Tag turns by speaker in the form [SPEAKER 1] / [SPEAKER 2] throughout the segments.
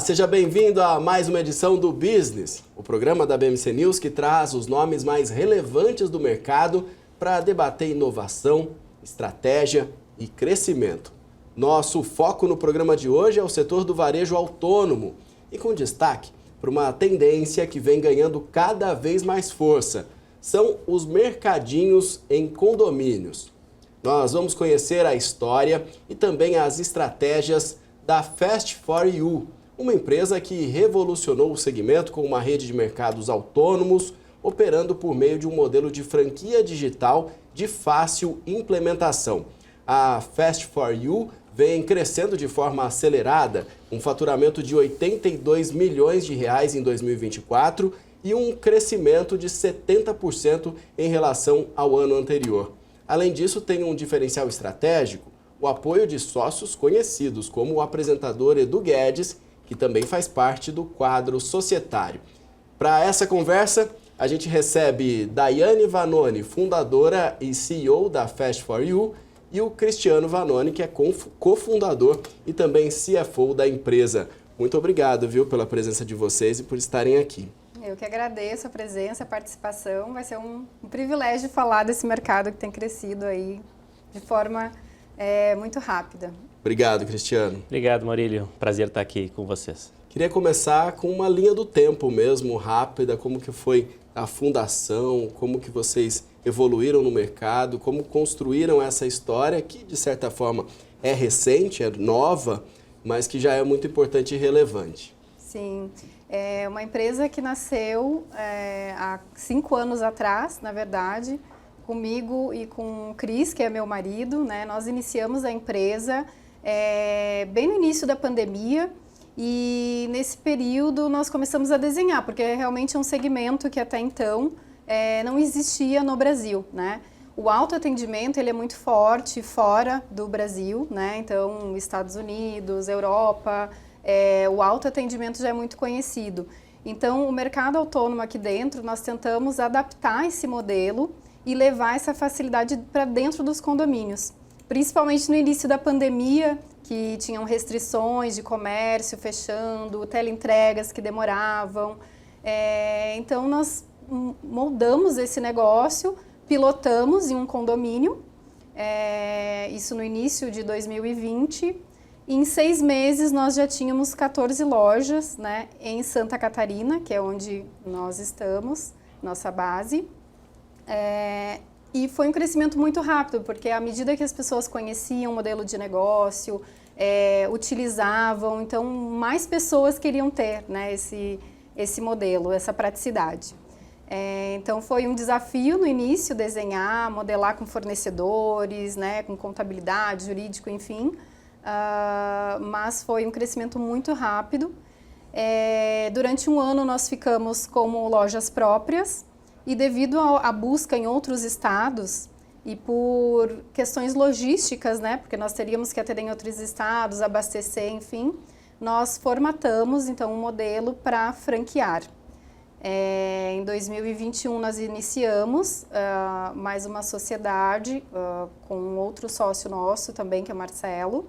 [SPEAKER 1] Olá, seja bem-vindo a mais uma edição do Business, o programa da BMC News que traz os nomes mais relevantes do mercado para debater inovação, estratégia e crescimento. Nosso foco no programa de hoje é o setor do varejo autônomo e com destaque para uma tendência que vem ganhando cada vez mais força. São os mercadinhos em condomínios. Nós vamos conhecer a história e também as estratégias da Fast For You, uma empresa que revolucionou o segmento com uma rede de mercados autônomos, operando por meio de um modelo de franquia digital de fácil implementação. A Fast For You vem crescendo de forma acelerada, um faturamento de 82 milhões de reais em 2024 e um crescimento de 70% em relação ao ano anterior. Além disso, tem um diferencial estratégico, o apoio de sócios conhecidos, como o apresentador Edu Guedes, que também faz parte do quadro societário. Para essa conversa, a gente recebe Daiane Vanoni, fundadora e CEO da Fast For You, e o Cristiano Vanoni, que é cofundador e também CFO da empresa. Muito obrigado, viu, pela presença de vocês e por estarem aqui.
[SPEAKER 2] Eu que agradeço a presença, a participação. Vai ser um privilégio falar desse mercado que tem crescido aí de forma muito rápida.
[SPEAKER 1] Obrigado, Cristiano.
[SPEAKER 3] Obrigado, Maurílio. Prazer estar aqui com vocês.
[SPEAKER 1] Queria começar com uma linha do tempo mesmo, rápida, como que foi a fundação, como que vocês evoluíram no mercado, como construíram essa história que, de certa forma, é recente, é nova, mas que já é muito importante e relevante.
[SPEAKER 2] Sim, é uma empresa que nasceu há 5 anos atrás, na verdade, comigo e com o Cris, que é meu marido, né? Nós iniciamos a empresa bem no início da pandemia e nesse período nós começamos a desenhar, porque realmente é um segmento que até então não existia no Brasil, né? O autoatendimento ele é muito forte fora do Brasil, né? Então, Estados Unidos, Europa, o autoatendimento já é muito conhecido. Então, o mercado autônomo aqui dentro, nós tentamos adaptar esse modelo e levar essa facilidade para dentro dos condomínios. Principalmente no início da pandemia, que tinham restrições de comércio fechando, teleentregas que demoravam. Então, nós moldamos esse negócio, pilotamos em um condomínio, isso no início de 2020. E em 6 meses, nós já tínhamos 14 lojas, né, em Santa Catarina, que é onde nós estamos, nossa base. E foi um crescimento muito rápido, porque à medida que as pessoas conheciam o modelo de negócio, utilizavam, então mais pessoas queriam ter, né, esse modelo, essa praticidade. Então foi um desafio no início desenhar, modelar com fornecedores, né, com contabilidade, jurídico, enfim, mas foi um crescimento muito rápido. Durante um ano nós ficamos como lojas próprias, e devido à busca em outros estados e por questões logísticas, né, porque nós teríamos que atender em outros estados, abastecer, enfim, nós formatamos então um modelo para franquear. Em 2021 nós iniciamos mais uma sociedade com outro sócio nosso também, que é Marcelo,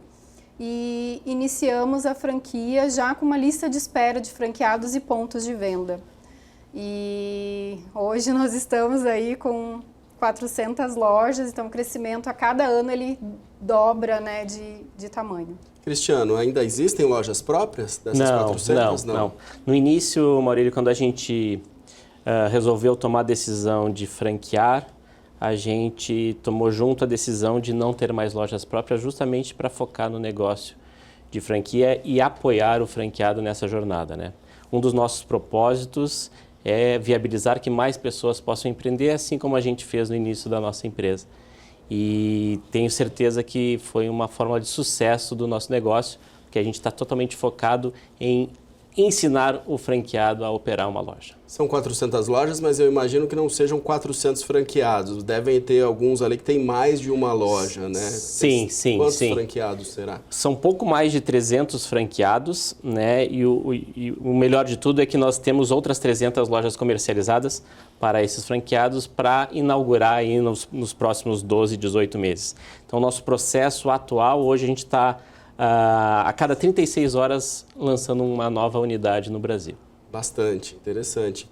[SPEAKER 2] e iniciamos a franquia já com uma lista de espera de franqueados e pontos de venda. E hoje nós estamos aí com 400 lojas, então o crescimento a cada ano ele dobra, né, de tamanho.
[SPEAKER 1] Cristiano, ainda existem lojas próprias dessas 400?
[SPEAKER 3] Não. No início, Maurílio, quando a gente resolveu tomar a decisão de franquear, a gente tomou junto a decisão de não ter mais lojas próprias, justamente para focar no negócio de franquia e apoiar o franqueado nessa jornada, né? Um dos nossos propósitos é viabilizar que mais pessoas possam empreender, assim como a gente fez no início da nossa empresa. E tenho certeza que foi uma fórmula de sucesso do nosso negócio, porque a gente está totalmente focado em ensinar o franqueado a operar uma loja.
[SPEAKER 1] São 400 lojas, mas eu imagino que não sejam 400 franqueados. Devem ter alguns ali que tem mais de uma loja, né?
[SPEAKER 3] Sim.
[SPEAKER 1] Quantos franqueados será?
[SPEAKER 3] São pouco mais de 300 franqueados, né? E o melhor de tudo é que nós temos outras 300 lojas comercializadas para esses franqueados para inaugurar aí nos próximos 12, 18 meses. Então, nosso processo atual, hoje a gente está a cada 36 horas lançando uma nova unidade no Brasil.
[SPEAKER 1] Bastante, interessante.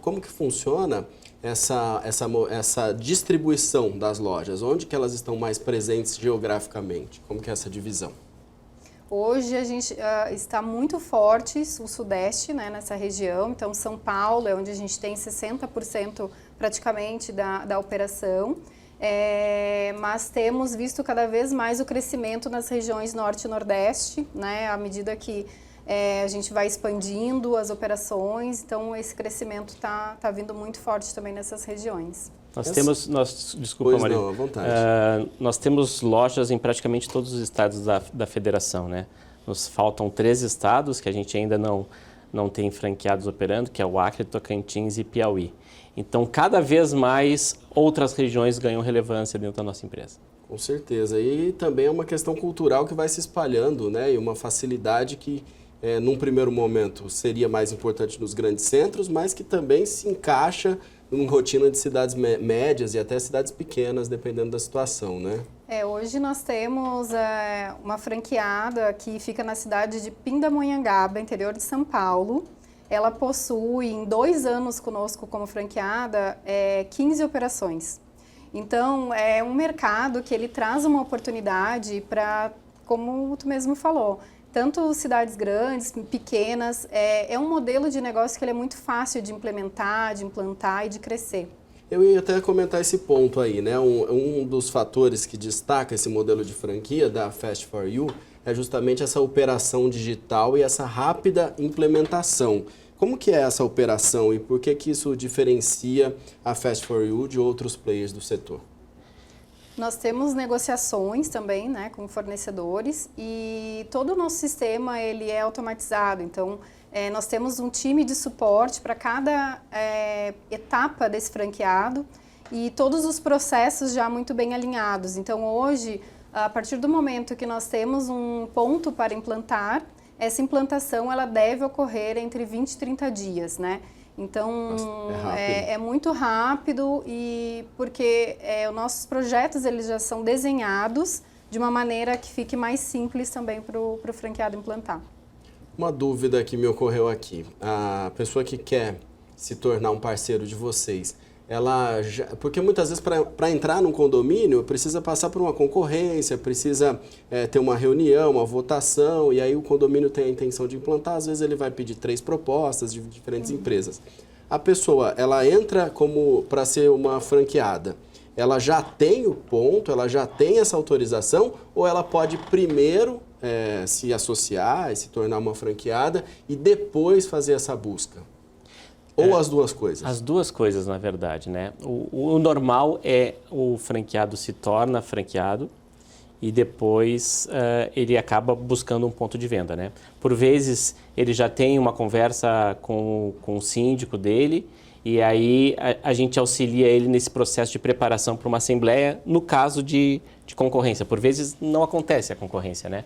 [SPEAKER 1] Como que funciona essa distribuição das lojas? Onde que elas estão mais presentes geograficamente? Como que é essa divisão?
[SPEAKER 2] Hoje a gente está muito forte o Sudeste, né, nessa região. Então, São Paulo é onde a gente tem 60% praticamente da operação. Mas temos visto cada vez mais o crescimento nas regiões Norte e Nordeste, né, à medida que a gente vai expandindo as operações. Então, esse crescimento está vindo muito forte também nessas regiões.
[SPEAKER 3] Desculpa, Maria.
[SPEAKER 1] Não, à vontade.
[SPEAKER 3] Nós temos lojas em praticamente todos os estados da federação, né? Nos faltam 3 estados que a gente ainda não tem franqueados operando, que é o Acre, Tocantins e Piauí. Então, cada vez mais outras regiões ganham relevância dentro da nossa empresa.
[SPEAKER 1] Com certeza. E também é uma questão cultural que vai se espalhando, né? E uma facilidade que, num primeiro momento, seria mais importante nos grandes centros, mas que também se encaixa numa rotina de cidades médias e até cidades pequenas, dependendo da situação, né?
[SPEAKER 2] Hoje nós temos uma franqueada que fica na cidade de Pindamonhangaba, interior de São Paulo. Ela possui, em 2 anos conosco como franqueada, 15 operações. Então, é um mercado que ele traz uma oportunidade para, como tu mesmo falou, tanto cidades grandes, pequenas, é um modelo de negócio que ele é muito fácil de implementar, de implantar e de crescer.
[SPEAKER 1] Eu ia até comentar esse ponto aí, né? Um dos fatores que destaca esse modelo de franquia da Fast For You é justamente essa operação digital e essa rápida implementação. Como que é essa operação e por que isso diferencia a Fast For You de outros players do setor?
[SPEAKER 2] Nós temos negociações também, né, com fornecedores, e todo o nosso sistema ele é automatizado. Então, nós temos um time de suporte para cada etapa desse franqueado e todos os processos já muito bem alinhados. Então, hoje, a partir do momento que nós temos um ponto para implantar, essa implantação ela deve ocorrer entre 20 e 30 dias, né? Então, é muito rápido e porque os nossos projetos eles já são desenhados de uma maneira que fique mais simples também para o franqueado implantar.
[SPEAKER 1] Uma dúvida que me ocorreu aqui. A pessoa que quer se tornar um parceiro de vocês, porque muitas vezes para entrar num condomínio precisa passar por uma concorrência, precisa ter uma reunião, uma votação, e aí o condomínio tem a intenção de implantar, às vezes ele vai pedir 3 propostas de diferentes empresas. A pessoa, ela entra para ser uma franqueada, ela já tem o ponto, ela já tem essa autorização, ou ela pode primeiro se associar e se tornar uma franqueada e depois fazer essa busca? Ou as duas coisas?
[SPEAKER 3] As duas coisas, na verdade, né? O normal é o franqueado se torna franqueado e depois ele acaba buscando um ponto de venda, né? Por vezes, ele já tem uma conversa com o síndico dele e aí a gente auxilia ele nesse processo de preparação para uma assembleia, no caso de concorrência. Por vezes, não acontece a concorrência, né?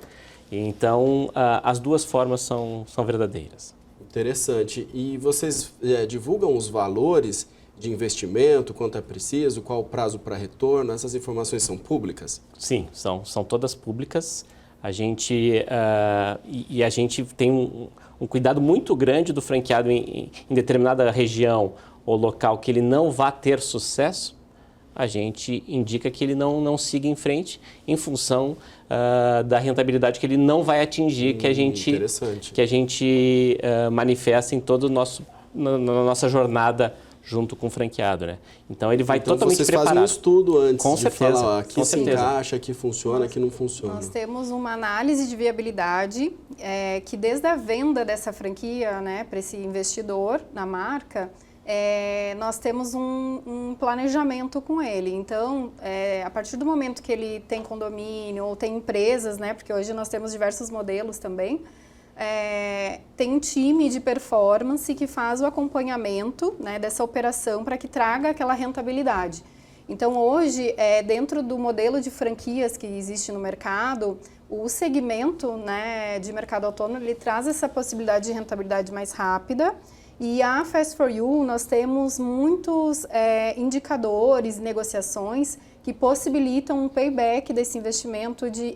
[SPEAKER 3] Então, as duas formas são verdadeiras.
[SPEAKER 1] Interessante. E vocês divulgam os valores de investimento, quanto é preciso, qual o prazo para retorno? Essas informações são públicas?
[SPEAKER 3] Sim, são todas públicas. A gente tem um cuidado muito grande do franqueado em determinada região ou local que ele não vá ter sucesso. A gente indica que ele não siga em frente em função da rentabilidade que ele não vai atingir, que a gente manifesta em todo na nossa jornada junto com o franqueado, né? Então ele vai totalmente
[SPEAKER 1] vocês
[SPEAKER 3] preparado.
[SPEAKER 1] Fazem um estudo antes
[SPEAKER 3] com
[SPEAKER 1] de
[SPEAKER 3] certeza,
[SPEAKER 1] falar aqui
[SPEAKER 3] com
[SPEAKER 1] se
[SPEAKER 3] certeza.
[SPEAKER 1] encaixa, aqui funciona, aqui não funciona.
[SPEAKER 2] Nós temos uma análise de viabilidade que desde a venda dessa franquia, né, para esse investidor na marca, nós temos um planejamento com ele. Então, a partir do momento que ele tem condomínio ou tem empresas, né, porque hoje nós temos diversos modelos também, tem um time de performance que faz o acompanhamento, né, dessa operação para que traga aquela rentabilidade. Então, hoje, dentro do modelo de franquias que existe no mercado, o segmento, né, de mercado autônomo ele traz essa possibilidade de rentabilidade mais rápida E a Fast For You, nós temos muitos indicadores e negociações que possibilitam um payback desse investimento de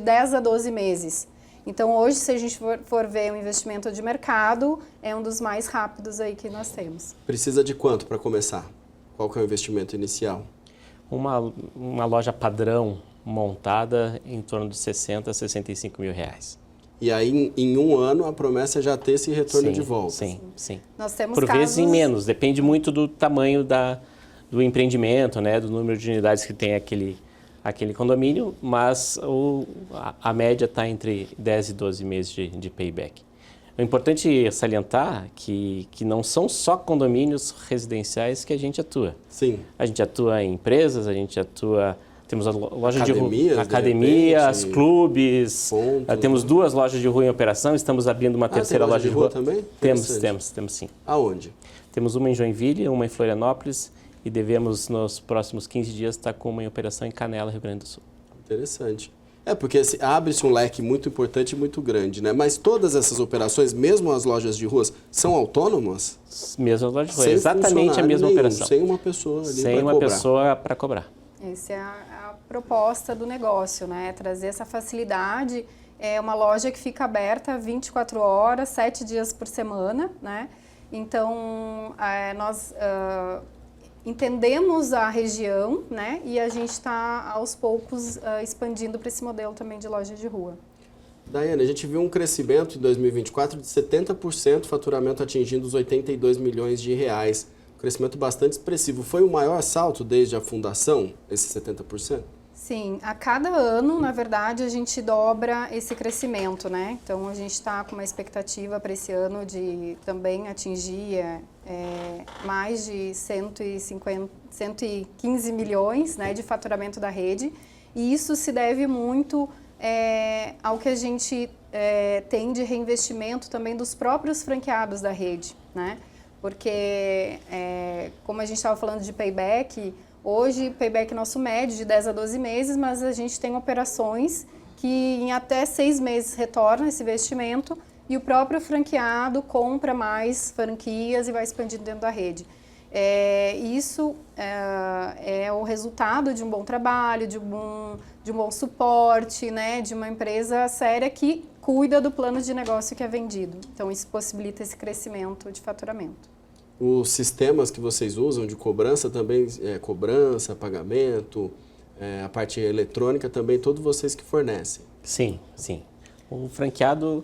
[SPEAKER 2] 10 a 12 meses. Então, hoje, se a gente for ver um investimento de mercado, é um dos mais rápidos aí que nós temos.
[SPEAKER 1] Precisa de quanto para começar? Qual que é o investimento inicial?
[SPEAKER 3] Uma loja padrão montada em torno de 60 a 65 mil reais.
[SPEAKER 1] E aí, em um ano, a promessa é já ter esse retorno de volta.
[SPEAKER 3] Sim.
[SPEAKER 2] Nós temos
[SPEAKER 3] Por
[SPEAKER 2] casos...
[SPEAKER 3] vezes em menos, depende muito do tamanho do empreendimento, né, do número de unidades que tem aquele condomínio, mas a média está entre 10 e 12 meses de payback. É importante salientar que não são só condomínios residenciais que a gente atua.
[SPEAKER 1] Sim.
[SPEAKER 3] A gente atua em empresas, a gente atua... Temos a loja
[SPEAKER 1] academias,
[SPEAKER 3] de clubes,
[SPEAKER 1] pontos,
[SPEAKER 3] temos 2 lojas de rua em operação, estamos abrindo uma terceira
[SPEAKER 1] tem
[SPEAKER 3] loja de rua
[SPEAKER 1] também?
[SPEAKER 3] Temos sim.
[SPEAKER 1] Aonde?
[SPEAKER 3] Temos uma em Joinville, uma em Florianópolis e devemos nos próximos 15 dias estar com uma em operação em Canela, Rio Grande do Sul.
[SPEAKER 1] Interessante. Porque abre-se um leque muito importante e muito grande, né? Mas todas essas operações, mesmo as lojas de ruas, são autônomas?
[SPEAKER 3] Mesmo as lojas de rua, exatamente a mesma operação.
[SPEAKER 1] Sem uma pessoa ali para cobrar.
[SPEAKER 3] Sem uma pessoa para cobrar.
[SPEAKER 2] Essa é a proposta do negócio, né? Trazer essa facilidade. É uma loja que fica aberta 24 horas, 7 dias por semana, né? Então, nós entendemos a região, né? E a gente está, aos poucos, expandindo para esse modelo também de loja de rua.
[SPEAKER 1] Daiane, a gente viu um crescimento em 2024 de 70%, faturamento atingindo os 82 milhões de reais. Crescimento bastante expressivo. Foi o maior salto desde a fundação, esse 70%?
[SPEAKER 2] Sim, a cada ano, na verdade, a gente dobra esse crescimento, né? Então, a gente está com uma expectativa para esse ano de também atingir mais de 115 milhões, né, de faturamento da rede. E isso se deve muito ao que a gente tem de reinvestimento também dos próprios franqueados da rede, né? Porque, como a gente estava falando de payback, hoje payback nosso médio de 10 a 12 meses, mas a gente tem operações que em até 6 meses retornam esse investimento e o próprio franqueado compra mais franquias e vai expandindo dentro da rede. Isso é o resultado de um bom trabalho, de um bom suporte, né, de uma empresa séria que cuida do plano de negócio que é vendido. Então, isso possibilita esse crescimento de faturamento.
[SPEAKER 1] Os sistemas que vocês usam de cobrança também, cobrança, pagamento, a parte eletrônica também, todos vocês que fornecem?
[SPEAKER 3] Sim. O franqueado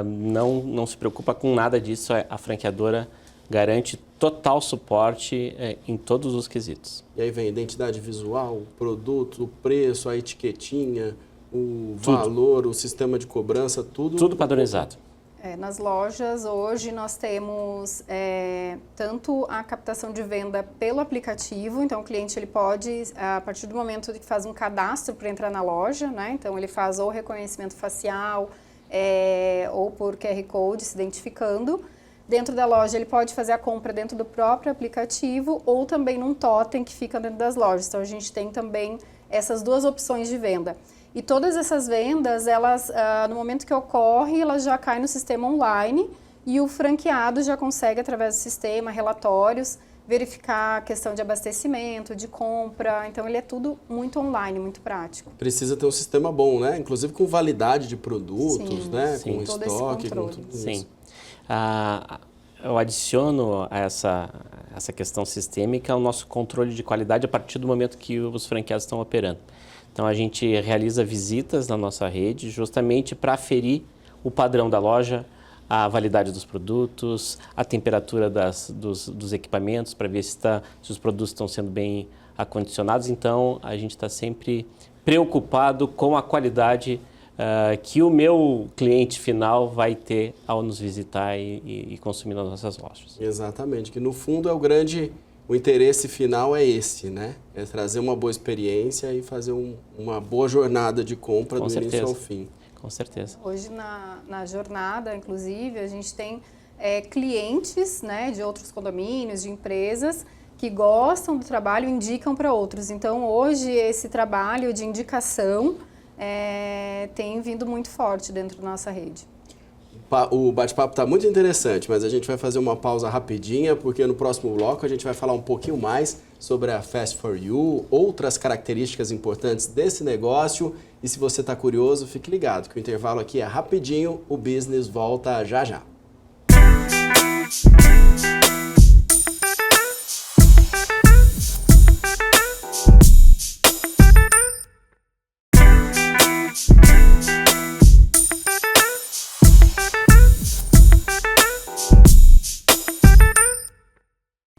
[SPEAKER 3] não se preocupa com nada disso, a franqueadora garante total suporte em todos os quesitos.
[SPEAKER 1] E aí vem a identidade visual, o produto, o preço, a etiquetinha, o valor, o sistema de cobrança, tudo...
[SPEAKER 3] Tudo padronizado.
[SPEAKER 2] Nas lojas, hoje, nós temos tanto a captação de venda pelo aplicativo, então o cliente ele pode, a partir do momento que faz um cadastro para entrar na loja, né? Então ele faz ou reconhecimento facial ou por QR Code se identificando. Dentro da loja ele pode fazer a compra dentro do próprio aplicativo ou também num totem que fica dentro das lojas. Então a gente tem também essas 2 opções de venda. E todas essas vendas, elas, no momento que ocorre, elas já caem no sistema online e o franqueado já consegue, através do sistema, relatórios, verificar a questão de abastecimento, de compra. Então, ele é tudo muito online, muito prático.
[SPEAKER 1] Precisa ter um sistema bom, né? Inclusive com validade de produtos, né?
[SPEAKER 3] Sim.
[SPEAKER 1] Com
[SPEAKER 2] todo
[SPEAKER 1] estoque,
[SPEAKER 2] esse
[SPEAKER 1] com
[SPEAKER 2] controle.
[SPEAKER 1] tudo
[SPEAKER 3] Sim.
[SPEAKER 1] isso.
[SPEAKER 3] Eu adiciono a essa questão sistêmica o nosso controle de qualidade a partir do momento que os franqueados estão operando. Então, a gente realiza visitas na nossa rede justamente para aferir o padrão da loja, a validade dos produtos, a temperatura dos equipamentos, para ver se os produtos estão sendo bem acondicionados. Então, a gente está sempre preocupado com a qualidade que o meu cliente final vai ter ao nos visitar e consumir nas nossas lojas.
[SPEAKER 1] Exatamente, que no fundo o interesse final é esse, né? É trazer uma boa experiência e fazer uma boa jornada de compra do início ao fim.
[SPEAKER 3] Com certeza.
[SPEAKER 2] Hoje na jornada, inclusive, a gente tem clientes, né, de outros condomínios, de empresas que gostam do trabalho e indicam para outros. Então, hoje, esse trabalho de indicação tem vindo muito forte dentro da nossa rede.
[SPEAKER 1] O bate-papo está muito interessante, mas a gente vai fazer uma pausa rapidinha, porque no próximo bloco a gente vai falar um pouquinho mais sobre a Fast For You, outras características importantes desse negócio. E se você está curioso, fique ligado, que o intervalo aqui é rapidinho, o business volta já já.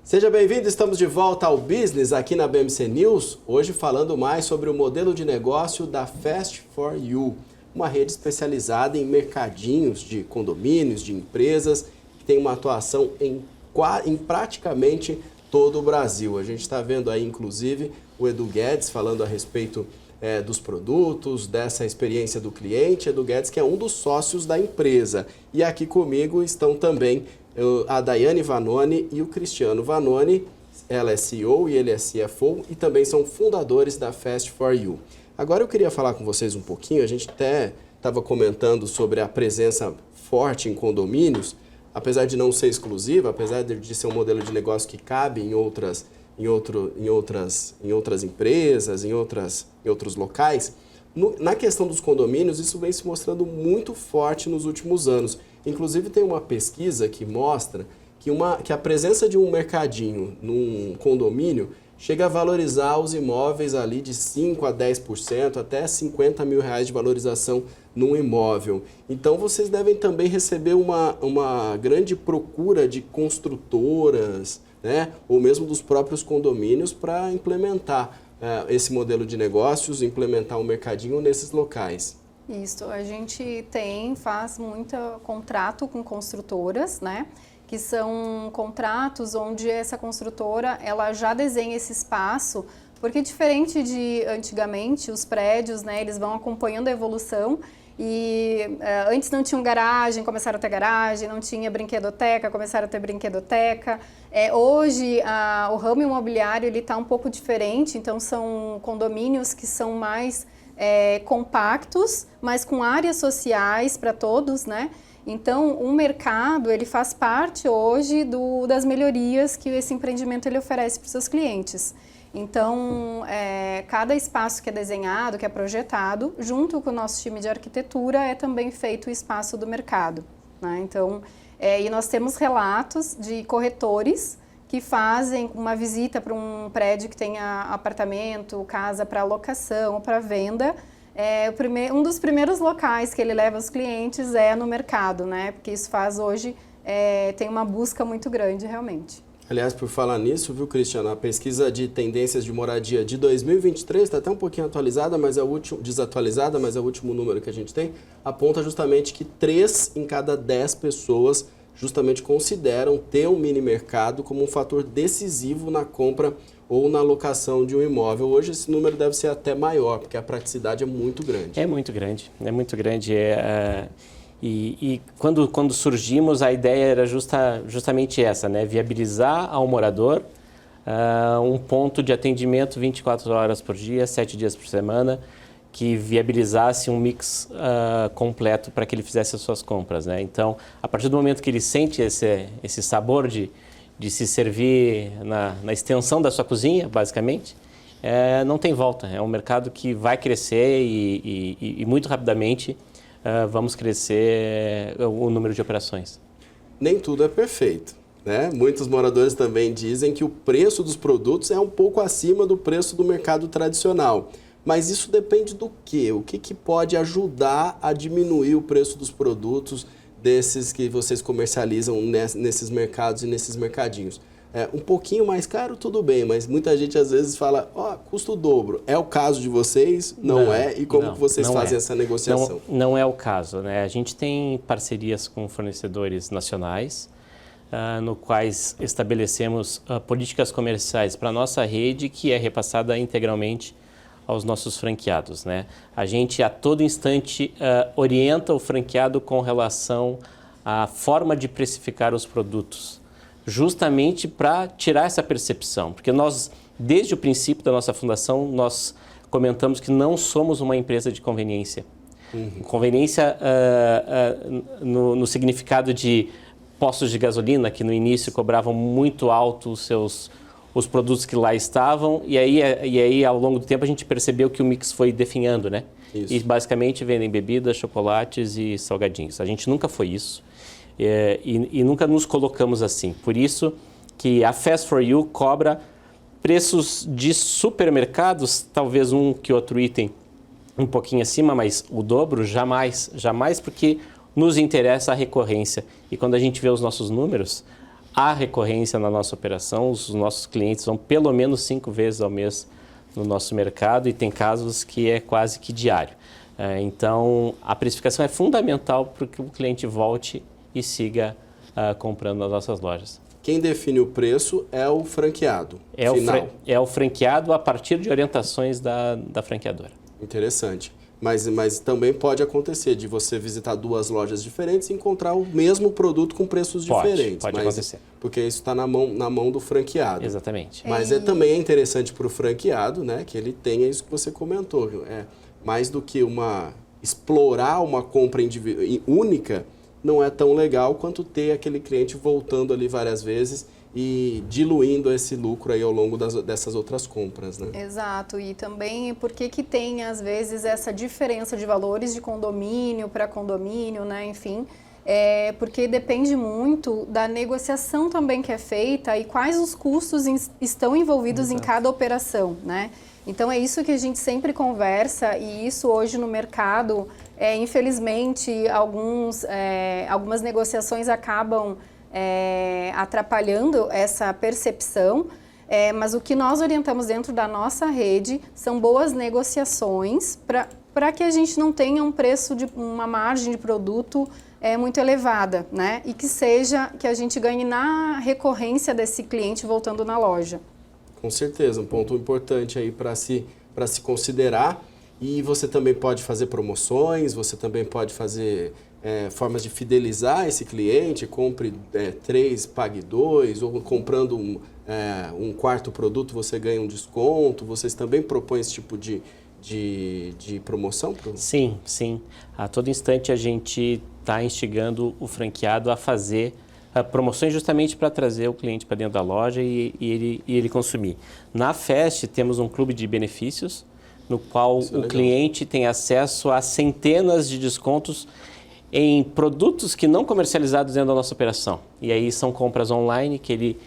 [SPEAKER 1] Seja bem-vindo, estamos de volta ao Business aqui na BMC News, hoje falando mais sobre o modelo de negócio da Fast For You, uma rede especializada em mercadinhos de condomínios, de empresas, que tem uma atuação em praticamente todo o Brasil. A gente está vendo aí, inclusive, o Edu Guedes falando a respeito dos produtos, dessa experiência do cliente. Edu Guedes, que é um dos sócios da empresa. E aqui comigo estão também a Daiane Vanoni e o Cristiano Vanoni. Ela é CEO e ele é CFO e também são fundadores da Fast For You. Agora eu queria falar com vocês um pouquinho, a gente até estava comentando sobre a presença forte em condomínios, apesar de não ser exclusiva, apesar de ser um modelo de negócio que cabe em outras empresas, em outros locais. Na questão dos condomínios, isso vem se mostrando muito forte nos últimos anos. Inclusive, tem uma pesquisa que mostra que a presença de um mercadinho num condomínio chega a valorizar os imóveis ali de 5% a 10%, até R$50 mil de valorização num imóvel. Então, vocês devem também receber uma grande procura de construtoras, né, ou mesmo dos próprios condomínios para implementar esse modelo de negócios, implementar um mercadinho nesses locais.
[SPEAKER 2] Isso, a gente faz muito contrato com construtoras, né? Que são contratos onde essa construtora ela já desenha esse espaço, porque diferente de antigamente, os prédios, né, eles vão acompanhando a evolução e antes não tinham garagem, começaram a ter garagem, não tinha brinquedoteca, começaram a ter brinquedoteca. Hoje o ramo imobiliário está um pouco diferente, então são condomínios que são mais compactos, mas com áreas sociais para todos, né? Então, o mercado, ele faz parte hoje das melhorias que esse empreendimento ele oferece para os seus clientes. Então, cada espaço que é desenhado, que é projetado, junto com o nosso time de arquitetura, é também feito o espaço do mercado, né? Então, e nós temos relatos de corretores que fazem uma visita para um prédio que tenha apartamento, casa para locação ou para venda. Um dos primeiros locais que ele leva os clientes é no mercado, né? Porque isso faz hoje, tem uma busca muito grande realmente.
[SPEAKER 1] Aliás, por falar nisso, viu, Cristiano, a pesquisa de tendências de moradia de 2023 está até um pouquinho atualizada, desatualizada, mas é o último número que a gente tem, aponta justamente que 3 em cada 10 pessoas justamente consideram ter um mini mercado como um fator decisivo na compra ou na locação de um imóvel. Hoje esse número deve ser até maior, porque a praticidade é muito grande.
[SPEAKER 3] É muito grande, é muito grande. E quando surgimos, a ideia era justamente essa, né? Viabilizar ao morador um ponto de atendimento 24 horas por dia, 7 dias por semana, que viabilizasse um mix completo para que ele fizesse as suas compras, né? Então, a partir do momento que ele sente esse sabor de se servir na extensão da sua cozinha, basicamente, não tem volta. É um mercado que vai crescer e muito rapidamente vamos crescer o número de operações.
[SPEAKER 1] Nem tudo é perfeito, né? Muitos moradores também dizem que o preço dos produtos é um pouco acima do preço do mercado tradicional. Mas isso depende do quê? O que pode ajudar a diminuir o preço dos produtos desses que vocês comercializam nesses mercados e nesses mercadinhos? Um pouquinho mais caro, tudo bem, mas muita gente às vezes fala, custa o dobro. É o caso de vocês? Não é? E como vocês fazem essa negociação?
[SPEAKER 3] Não é o caso, né? A gente tem parcerias com fornecedores nacionais, no quais estabelecemos políticas comerciais para a nossa rede, que é repassada integralmente aos nossos franqueados, né? A gente a todo instante orienta o franqueado com relação à forma de precificar os produtos, justamente para tirar essa percepção, porque nós, desde o princípio da nossa fundação, nós comentamos que não somos uma empresa de conveniência. Conveniência no significado de postos de gasolina, que no início cobravam muito alto os produtos que lá estavam, e aí ao longo do tempo a gente percebeu que o mix foi definhando, né? Isso. E basicamente vendem bebidas, chocolates e salgadinhos. A gente nunca foi isso e nunca nos colocamos assim. Por isso que a Fast For You cobra preços de supermercados, talvez um que outro item um pouquinho acima, mas o dobro jamais, porque nos interessa a recorrência. E quando a gente vê os nossos números, há recorrência na nossa operação, os nossos clientes vão pelo menos 5 vezes ao mês no nosso mercado e tem casos que é quase que diário. Então, a precificação é fundamental para que o cliente volte e siga comprando nas nossas lojas.
[SPEAKER 1] Quem define o preço é o franqueado final.
[SPEAKER 3] É o franqueado a partir de orientações da franqueadora.
[SPEAKER 1] Interessante. Mas também pode acontecer de você visitar 2 lojas diferentes e encontrar o mesmo produto com preços diferentes.
[SPEAKER 3] Pode acontecer.
[SPEAKER 1] Porque isso está na mão do franqueado.
[SPEAKER 3] Exatamente.
[SPEAKER 1] Mas também é interessante para o franqueado, né, que ele tenha isso que você comentou. Mais do que explorar uma compra única, não é tão legal quanto ter aquele cliente voltando ali várias vezes e diluindo esse lucro aí ao longo dessas outras compras, né?
[SPEAKER 2] Exato, e também por que tem às vezes essa diferença de valores de condomínio para condomínio, né? Enfim, porque depende muito da negociação também que é feita e quais os custos estão envolvidos
[SPEAKER 1] Exato.
[SPEAKER 2] Em cada operação, né? Então é isso que a gente sempre conversa e isso hoje no mercado, infelizmente, algumas negociações acabam atrapalhando essa percepção, mas o que nós orientamos dentro da nossa rede são boas negociações para que a gente não tenha um preço de uma margem de produto muito elevada, né? E que a gente ganhe na recorrência desse cliente voltando na loja.
[SPEAKER 1] Com certeza, um ponto importante aí para se considerar. E você também pode fazer promoções, você também pode fazer formas de fidelizar esse cliente, compre 3, pague 2, ou comprando um quarto produto você ganha um desconto. Vocês também propõem esse tipo de promoção?
[SPEAKER 3] Sim. A todo instante a gente está instigando o franqueado a fazer promoções justamente para trazer o cliente para dentro da loja e ele consumir. Na Fast temos um clube de benefícios, no qual o cliente tem acesso a centenas de descontos em produtos que não comercializados dentro da nossa operação. E aí são compras online que ele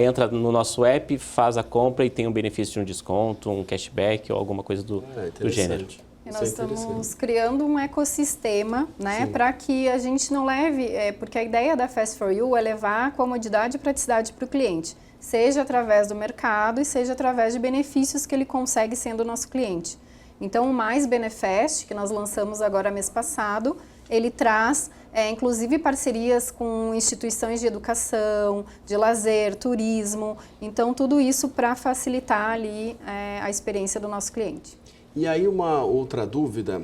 [SPEAKER 3] entra no nosso app, faz a compra e tem um benefício de um desconto, um cashback ou alguma coisa do gênero.
[SPEAKER 2] E nós estamos criando um ecossistema, né, para que a gente não leve, porque a ideia da Fast For You é levar comodidade e praticidade para o cliente, seja através do mercado e seja através de benefícios que ele consegue sendo nosso cliente. Então, o Mais Benefest, que nós lançamos agora mês passado, ele traz, inclusive, parcerias com instituições de educação, de lazer, turismo. Então, tudo isso para facilitar ali a experiência do nosso cliente.
[SPEAKER 1] E aí, uma outra dúvida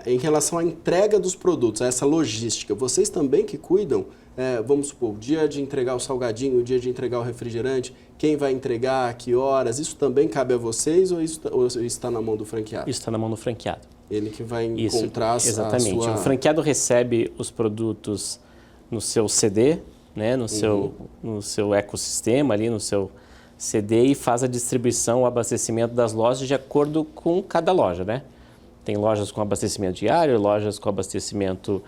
[SPEAKER 1] em relação à entrega dos produtos, a essa logística. Vocês também que cuidam, vamos supor, o dia de entregar o salgadinho, o dia de entregar o refrigerante, quem vai entregar, a que horas, isso também cabe a vocês ou isso está na mão do franqueado?
[SPEAKER 3] Isso está na mão do franqueado.
[SPEAKER 1] Ele que vai encontrar
[SPEAKER 3] exatamente. O franqueado recebe os produtos no seu CD, né, no seu ecossistema, ali no seu CD e faz a distribuição, o abastecimento das lojas de acordo com cada loja, né? Tem lojas com abastecimento diário, lojas com abastecimento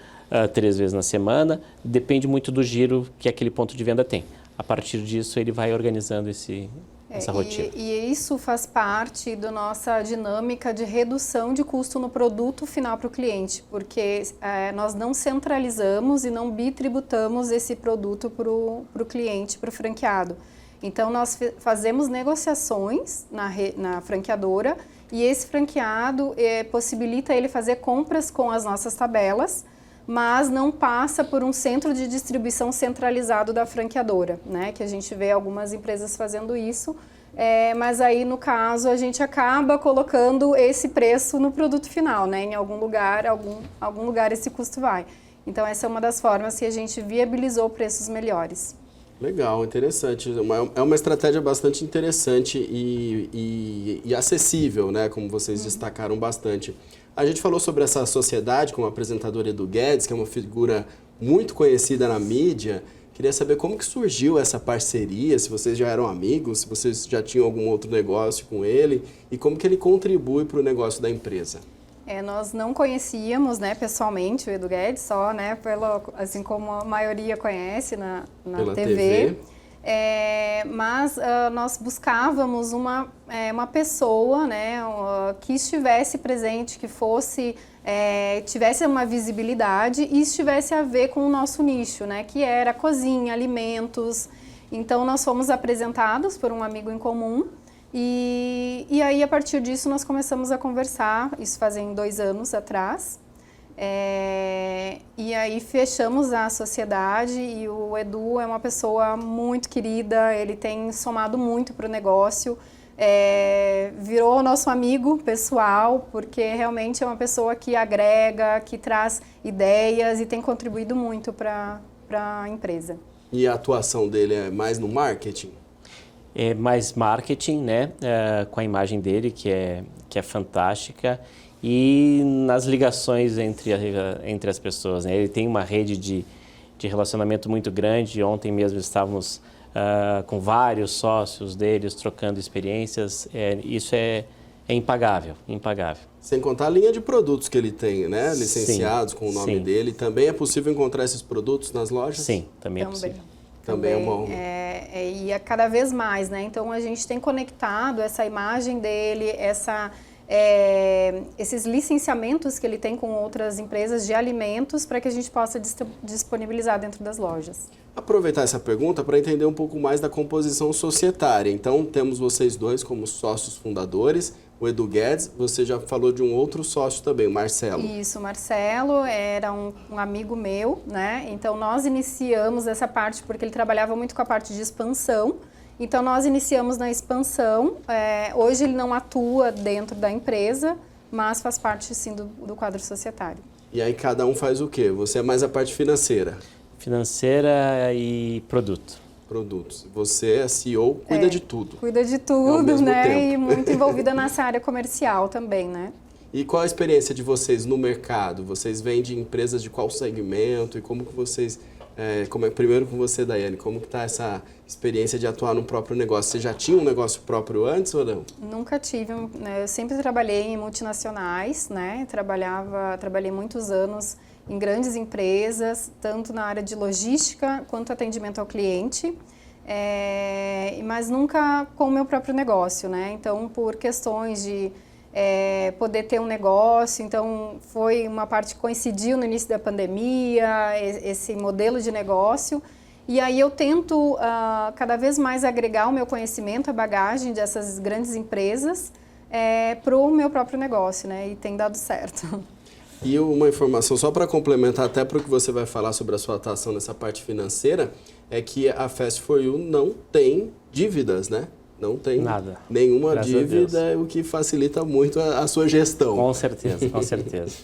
[SPEAKER 3] 3 vezes na semana. Depende muito do giro que aquele ponto de venda tem. A partir disso, ele vai organizando essa rotina.
[SPEAKER 2] E isso faz parte da nossa dinâmica de redução de custo no produto final para o cliente, porque nós não centralizamos e não bitributamos esse produto para o cliente, para o franqueado. Então, nós fazemos negociações na franqueadora e esse franqueado possibilita ele fazer compras com as nossas tabelas, mas não passa por um centro de distribuição centralizado da franqueadora, né? Que a gente vê algumas empresas fazendo isso, mas aí, no caso, a gente acaba colocando esse preço no produto final, né? Em algum lugar esse custo vai. Então, essa é uma das formas que a gente viabilizou preços melhores.
[SPEAKER 1] Legal, interessante. É uma estratégia bastante interessante e acessível, né? Como vocês destacaram bastante. A gente falou sobre essa sociedade com o apresentador Edu Guedes, que é uma figura muito conhecida na mídia. Queria saber como que surgiu essa parceria, se vocês já eram amigos, se vocês já tinham algum outro negócio com ele e como que ele contribui para o negócio da empresa.
[SPEAKER 2] Nós não conhecíamos, né, pessoalmente o Edu Guedes, só, né, assim como a maioria conhece na
[SPEAKER 1] Pela
[SPEAKER 2] TV. Mas nós buscávamos uma pessoa, né, que estivesse presente, que fosse, tivesse uma visibilidade e estivesse a ver com o nosso nicho, né, que era cozinha, alimentos. Então, nós fomos apresentados por um amigo em comum e aí, a partir disso, nós começamos a conversar, isso fazem 2 anos atrás. E aí fechamos a sociedade e o Edu é uma pessoa muito querida, ele tem somado muito para o negócio, virou nosso amigo pessoal, porque realmente é uma pessoa que agrega, que traz ideias e tem contribuído muito para a empresa.
[SPEAKER 1] E a atuação dele é mais no marketing?
[SPEAKER 3] É mais marketing, né, com a imagem dele, que é fantástica, e nas ligações entre as pessoas, né? Ele tem uma rede de relacionamento muito grande. Ontem mesmo estávamos com vários sócios deles, trocando experiências. Isso é impagável, impagável.
[SPEAKER 1] Sem contar a linha de produtos que ele tem, né? Licenciados com o nome dele. Também é possível encontrar esses produtos nas lojas?
[SPEAKER 3] Sim, também é possível.
[SPEAKER 1] Também é uma...
[SPEAKER 2] E é cada vez mais, né? Então, a gente tem conectado essa imagem dele, esses licenciamentos que ele tem com outras empresas de alimentos para que a gente possa disponibilizar dentro das lojas.
[SPEAKER 1] Aproveitar essa pergunta para entender um pouco mais da composição societária. Então, temos vocês dois como sócios fundadores, o Edu Guedes, você já falou de um outro sócio também, o Marcelo.
[SPEAKER 2] Isso, o Marcelo era um amigo meu, né? Então, nós iniciamos essa parte porque ele trabalhava muito com a parte de expansão. Então, nós iniciamos na expansão. Hoje ele não atua dentro da empresa, mas faz parte, sim, do quadro societário.
[SPEAKER 1] E aí, cada um faz o quê? Você é mais a parte financeira?
[SPEAKER 3] Financeira e produtos.
[SPEAKER 1] Você é CEO, cuida de tudo.
[SPEAKER 2] Cuida de tudo, né?
[SPEAKER 1] Tempo.
[SPEAKER 2] E muito envolvida nessa área comercial também, né?
[SPEAKER 1] E qual a experiência de vocês no mercado? Vocês vendem empresas de qual segmento? E como que vocês... primeiro com você, Daiane, como que está essa experiência de atuar no próprio negócio? Você já tinha um negócio próprio antes ou não?
[SPEAKER 2] Nunca tive, né? Eu sempre trabalhei em multinacionais, né? Trabalhei muitos anos em grandes empresas, tanto na área de logística quanto atendimento ao cliente, mas nunca com o meu próprio negócio, né? Então, por questões de poder ter um negócio, então foi uma parte que coincidiu no início da pandemia, esse modelo de negócio, e aí eu tento cada vez mais agregar o meu conhecimento, a bagagem dessas grandes empresas para o meu próprio negócio, né? E tem dado certo.
[SPEAKER 1] E uma informação só para complementar até para o que você vai falar sobre a sua atuação nessa parte financeira, é que a Fast For You não tem dívidas, né? Não tem nenhuma dívida, o que facilita muito a sua gestão.
[SPEAKER 3] Com certeza, com certeza.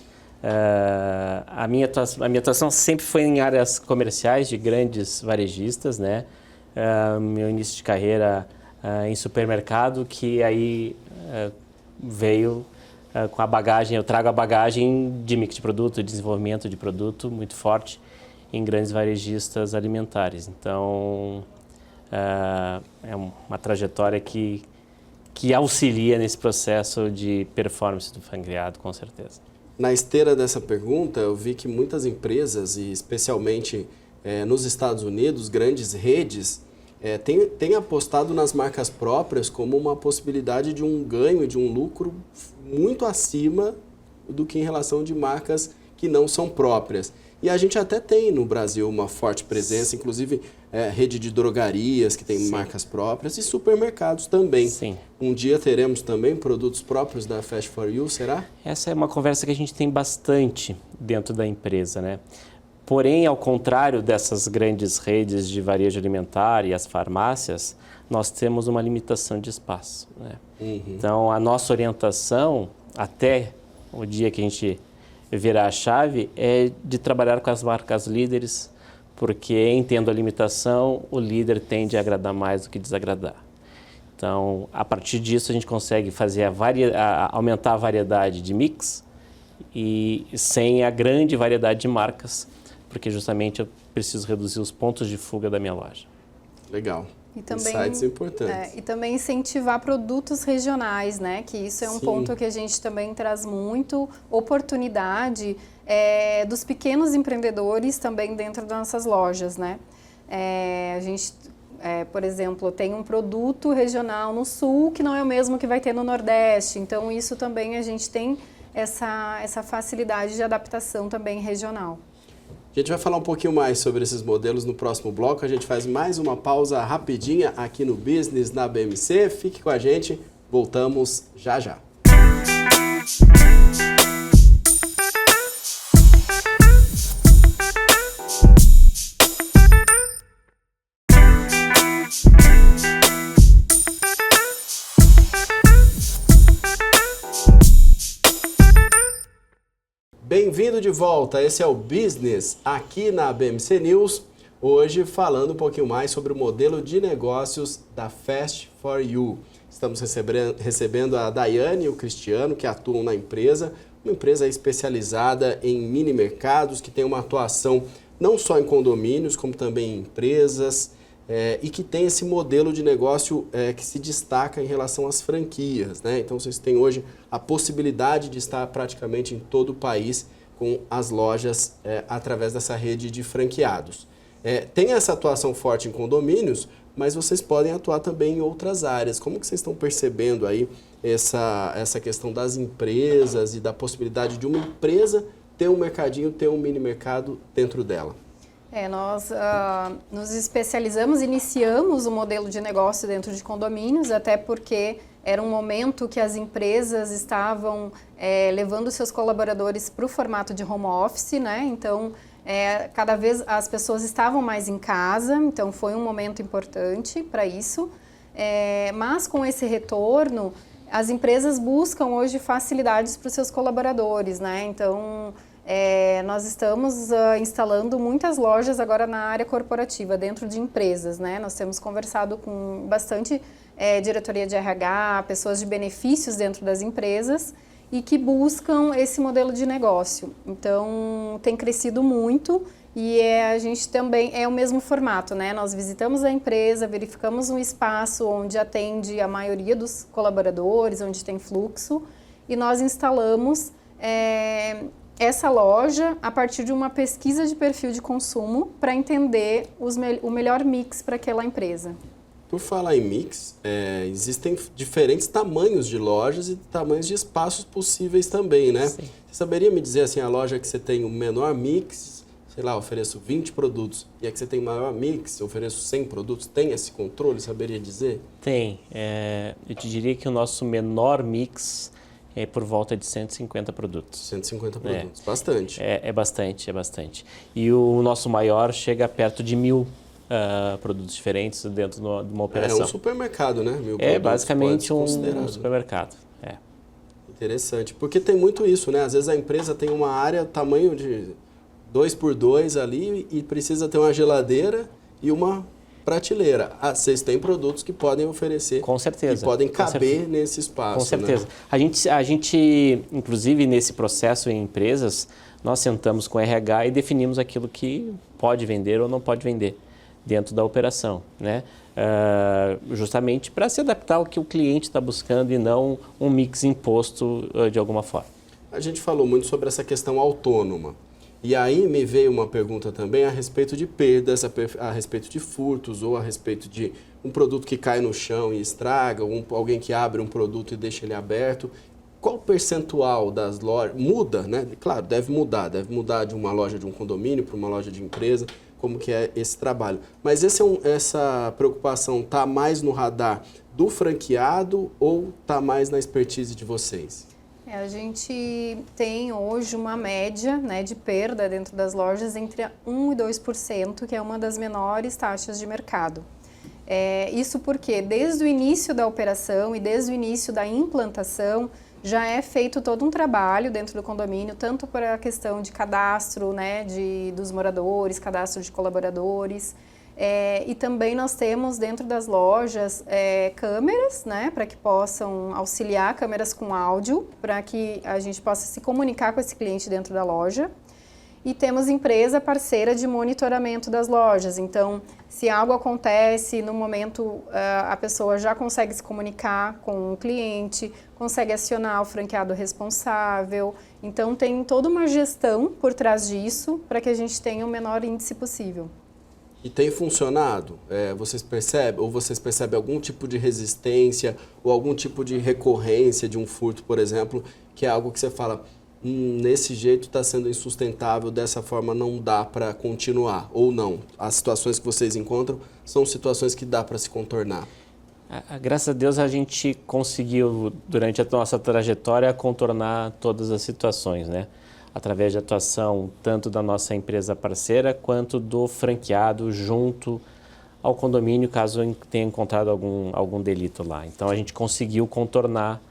[SPEAKER 3] A minha atuação sempre foi em áreas comerciais de grandes varejistas, né? Meu início de carreira em supermercado, que aí veio com a bagagem, eu trago a bagagem de mix de produto, de desenvolvimento de produto muito forte em grandes varejistas alimentares. Então, é uma trajetória que auxilia nesse processo de performance do franqueado, com certeza.
[SPEAKER 1] Na esteira dessa pergunta, eu vi que muitas empresas, e especialmente nos Estados Unidos, grandes redes, têm apostado nas marcas próprias como uma possibilidade de um ganho, de um lucro muito acima do que em relação de marcas que não são próprias. E a gente até tem no Brasil uma forte presença, inclusive rede de drogarias que tem marcas próprias e supermercados também.
[SPEAKER 3] Sim.
[SPEAKER 1] Um dia teremos também produtos próprios da Fast For You, será?
[SPEAKER 3] Essa é uma conversa que a gente tem bastante dentro da empresa, né? Porém, ao contrário dessas grandes redes de varejo alimentar e as farmácias, nós temos uma limitação de espaço, né? Então, a nossa orientação, até o dia que a gente virar a chave, é de trabalhar com as marcas líderes, porque, entendo a limitação, o líder tende a agradar mais do que desagradar. Então, a partir disso, a gente consegue fazer aumentar a variedade de mix e sem a grande variedade de marcas, porque justamente eu preciso reduzir os pontos de fuga da minha loja.
[SPEAKER 1] Legal.
[SPEAKER 2] E também,
[SPEAKER 1] insights importantes.
[SPEAKER 2] e também incentivar produtos regionais, né? Que isso é um ponto que a gente também traz muito, oportunidade dos pequenos empreendedores também dentro das nossas lojas, né? A gente, por exemplo, tem um produto regional no Sul que não é o mesmo que vai ter no Nordeste, então isso também a gente tem essa facilidade de adaptação também regional.
[SPEAKER 1] A gente vai falar um pouquinho mais sobre esses modelos no próximo bloco. A gente faz mais uma pausa rapidinha aqui no Business na BMC. Fique com a gente, voltamos já já. Bem-vindo de volta, esse é o Business aqui na BMC News, hoje falando um pouquinho mais sobre o modelo de negócios da Fast for You. Estamos recebendo a Daiane e o Cristiano, que atuam na empresa, uma empresa especializada em mini mercados, que tem uma atuação não só em condomínios, como também em empresas, e que tem esse modelo de negócio que se destaca em relação às franquias, né? Então vocês têm hoje a possibilidade de estar praticamente em todo o país com as lojas através dessa rede de franqueados. Tem essa atuação forte em condomínios, mas vocês podem atuar também em outras áreas. Como que vocês estão percebendo aí essa questão das empresas e da possibilidade de uma empresa ter um mercadinho, ter um mini mercado dentro dela?
[SPEAKER 2] Nós nos especializamos, iniciamos o modelo de negócio dentro de condomínios, até porque era um momento que as empresas estavam levando seus colaboradores para o formato de home office, né? Então, cada vez as pessoas estavam mais em casa, então foi um momento importante para isso. Mas com esse retorno, as empresas buscam hoje facilidades para os seus colaboradores, né? Então, nós estamos instalando muitas lojas agora na área corporativa, dentro de empresas, né? Nós temos conversado com bastante diretoria de RH, pessoas de benefícios dentro das empresas e que buscam esse modelo de negócio. Então, tem crescido muito e a gente também é o mesmo formato, né? Nós visitamos a empresa, verificamos um espaço onde atende a maioria dos colaboradores, onde tem fluxo, e nós instalamos essa loja a partir de uma pesquisa de perfil de consumo para entender o melhor mix para aquela empresa.
[SPEAKER 1] Por falar em mix, existem diferentes tamanhos de lojas e tamanhos de espaços possíveis também, né? Sim. Você saberia me dizer assim, a loja que você tem o menor mix, sei lá, ofereço 20 produtos, e a que você tem o maior mix, ofereço 100 produtos, tem esse controle, saberia dizer?
[SPEAKER 3] Tem. Eu te diria que o nosso menor mix é por volta de 150 produtos. 150
[SPEAKER 1] produtos, bastante.
[SPEAKER 3] É bastante. E o nosso maior chega perto de 1.000 produtos diferentes dentro de uma operação.
[SPEAKER 1] É um supermercado, né? 1.000 produtos,
[SPEAKER 3] basicamente um supermercado.
[SPEAKER 1] Interessante, porque tem muito isso, né? Às vezes a empresa tem uma área tamanho de 2x2 ali e precisa ter uma geladeira e uma prateleira. Vocês têm produtos que podem oferecer.
[SPEAKER 3] Com certeza.
[SPEAKER 1] Que podem caber nesse espaço.
[SPEAKER 3] Com certeza.
[SPEAKER 1] Né?
[SPEAKER 3] A gente, inclusive nesse processo em empresas, nós sentamos com o RH e definimos aquilo que pode vender ou não pode vender dentro da operação, né? Justamente para se adaptar ao que o cliente está buscando e não um mix imposto de alguma forma.
[SPEAKER 1] A gente falou muito sobre essa questão autônoma. E aí me veio uma pergunta também a respeito de perdas, a respeito de furtos ou a respeito de um produto que cai no chão e estraga, alguém que abre um produto e deixa ele aberto. Qual o percentual das lojas? Muda, né? Claro, deve mudar de uma loja de um condomínio para uma loja de empresa, como que é esse trabalho. Mas essa preocupação está mais no radar do franqueado ou está mais na expertise de vocês?
[SPEAKER 2] A gente tem hoje uma média, né, de perda dentro das lojas entre 1% e 2%, que é uma das menores taxas de mercado. Isso porque desde o início da operação e desde o início da implantação já é feito todo um trabalho dentro do condomínio, tanto para a questão de cadastro, né, dos moradores, cadastro de colaboradores, E também nós temos dentro das lojas câmeras, né, para que possam auxiliar, câmeras com áudio, para que a gente possa se comunicar com esse cliente dentro da loja. E temos empresa parceira de monitoramento das lojas. Então, se algo acontece, no momento a pessoa já consegue se comunicar com o cliente, consegue acionar o franqueado responsável. Então, tem toda uma gestão por trás disso para que a gente tenha o menor índice possível.
[SPEAKER 1] E tem funcionado? Vocês percebem algum tipo de resistência ou algum tipo de recorrência de um furto, por exemplo, que é algo que você fala... nesse jeito está sendo insustentável, dessa forma não dá para continuar, ou não? As situações que vocês encontram são situações que dá para se contornar?
[SPEAKER 3] Graças a Deus a gente conseguiu, durante a nossa trajetória, contornar todas as situações, né? Através de atuação tanto da nossa empresa parceira, quanto do franqueado junto ao condomínio, caso tenha encontrado algum delito lá. Então a gente conseguiu contornar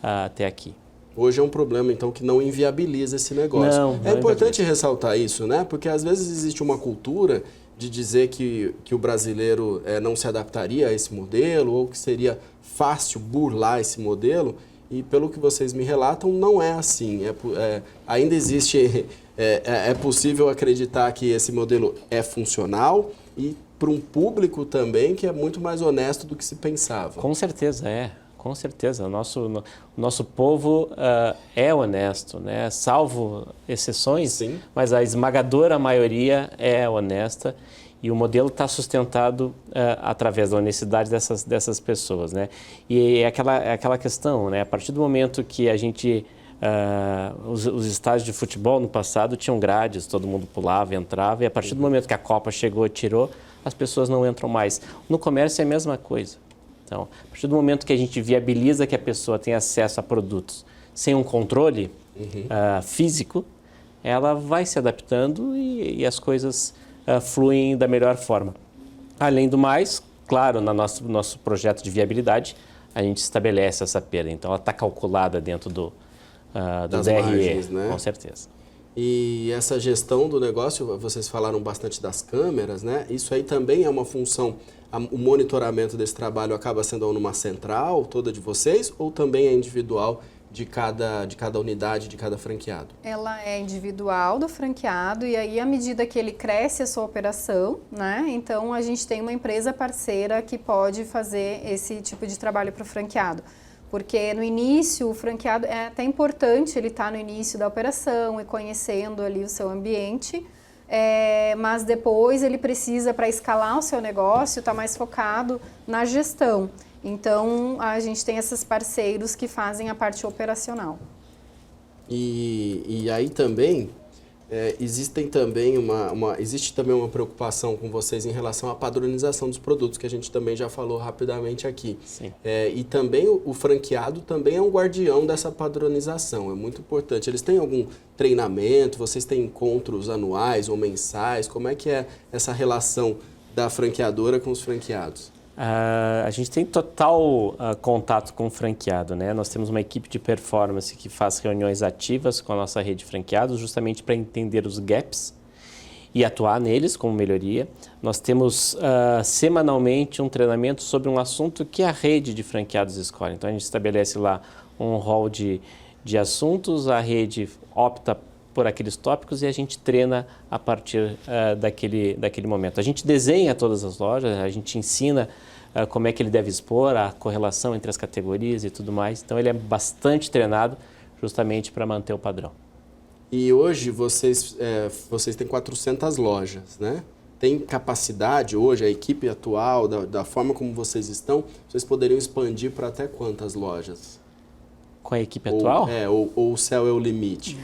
[SPEAKER 3] até aqui.
[SPEAKER 1] Hoje é um problema, então, que não inviabiliza esse negócio.
[SPEAKER 3] Não
[SPEAKER 1] é importante ressaltar isso, né? Porque às vezes existe uma cultura de dizer que o brasileiro não se adaptaria a esse modelo ou que seria fácil burlar esse modelo. E pelo que vocês me relatam, não é assim. Ainda existe... É possível acreditar que esse modelo é funcional e para um público também que é muito mais honesto do que se pensava.
[SPEAKER 3] Com certeza é. Com certeza, o nosso povo é honesto, né? Salvo exceções,
[SPEAKER 1] Sim.
[SPEAKER 3] Mas a esmagadora maioria é honesta e o modelo está sustentado através da honestidade dessas pessoas, né? E é aquela questão, né? A partir do momento que a gente... os estádios de futebol no passado tinham grades, todo mundo pulava, entrava, e a partir do momento que a Copa chegou e tirou, as pessoas não entram mais. No comércio é a mesma coisa. Então, a partir do momento que a gente viabiliza que a pessoa tenha acesso a produtos sem um controle físico, ela vai se adaptando e as coisas fluem da melhor forma. Além do mais, claro, no nosso projeto de viabilidade, a gente estabelece essa perda. Então, ela está calculada dentro do DRE,
[SPEAKER 1] margens, né?
[SPEAKER 3] Com certeza.
[SPEAKER 1] E essa gestão do negócio, vocês falaram bastante das câmeras, né? Isso aí também é uma função, o monitoramento desse trabalho acaba sendo numa central toda de vocês ou também é individual de cada unidade, de cada franqueado?
[SPEAKER 2] Ela é individual do franqueado e aí à medida que ele cresce a sua operação, né? Então a gente tem uma empresa parceira que pode fazer esse tipo de trabalho para o franqueado. Porque no início, o franqueado é até importante ele estar no início da operação e conhecendo ali o seu ambiente, mas depois ele precisa, para escalar o seu negócio, estar mais focado na gestão. Então, a gente tem esses parceiros que fazem a parte operacional.
[SPEAKER 1] E aí também, existe também uma preocupação com vocês em relação à padronização dos produtos, que a gente também já falou rapidamente aqui.
[SPEAKER 3] Sim.
[SPEAKER 1] E também o franqueado também é um guardião dessa padronização, é muito importante. Eles têm algum treinamento, vocês têm encontros anuais ou mensais? Como é que é essa relação da franqueadora com os franqueados?
[SPEAKER 3] A gente tem total contato com o franqueado, né? Nós temos uma equipe de performance que faz reuniões ativas com a nossa rede de franqueados, justamente para entender os gaps e atuar neles como melhoria. Nós temos semanalmente um treinamento sobre um assunto que a rede de franqueados escolhe. Então a gente estabelece lá um rol de assuntos, a rede opta por aqueles tópicos e a gente treina a partir daquele momento. A gente desenha todas as lojas, a gente ensina como é que ele deve expor, a correlação entre as categorias e tudo mais. Então, ele é bastante treinado justamente para manter o padrão.
[SPEAKER 1] E hoje vocês têm 400 lojas, né? Tem capacidade hoje, a equipe atual, da forma como vocês estão, vocês poderiam expandir para até quantas lojas?
[SPEAKER 3] Com a equipe atual?
[SPEAKER 1] Ou o céu é o limite?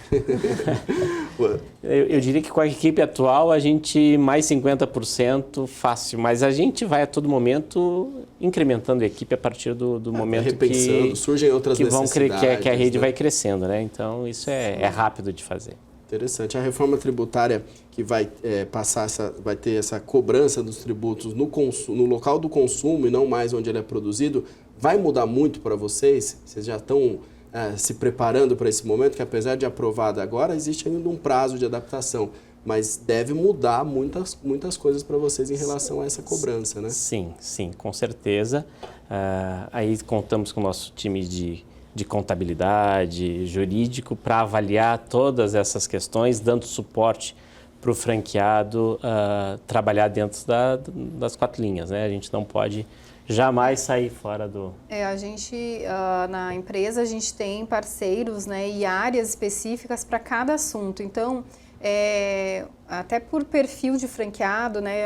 [SPEAKER 3] Eu diria que com a equipe atual a gente mais 50% fácil, mas a gente vai a todo momento incrementando a equipe a partir do momento
[SPEAKER 1] repensando, surgem outras necessidades,
[SPEAKER 3] que a rede,
[SPEAKER 1] né?
[SPEAKER 3] Vai crescendo, né? Então isso é rápido de fazer.
[SPEAKER 1] Interessante. A reforma tributária que vai vai ter essa cobrança dos tributos no local do consumo e não mais onde ele é produzido, vai mudar muito para vocês? Vocês já estão se preparando para esse momento, que apesar de aprovada agora, existe ainda um prazo de adaptação. mas deve mudar muitas coisas para vocês em relação a essa cobrança, né?
[SPEAKER 3] Sim, com certeza. Aí contamos com o nosso time de contabilidade, jurídico, para avaliar todas essas questões, dando suporte para o franqueado trabalhar dentro das 4 linhas, né? A gente não pode jamais sair fora do...
[SPEAKER 2] A gente, na empresa, a gente tem parceiros, né, e áreas específicas para cada assunto. Então, até por perfil de franqueado, né,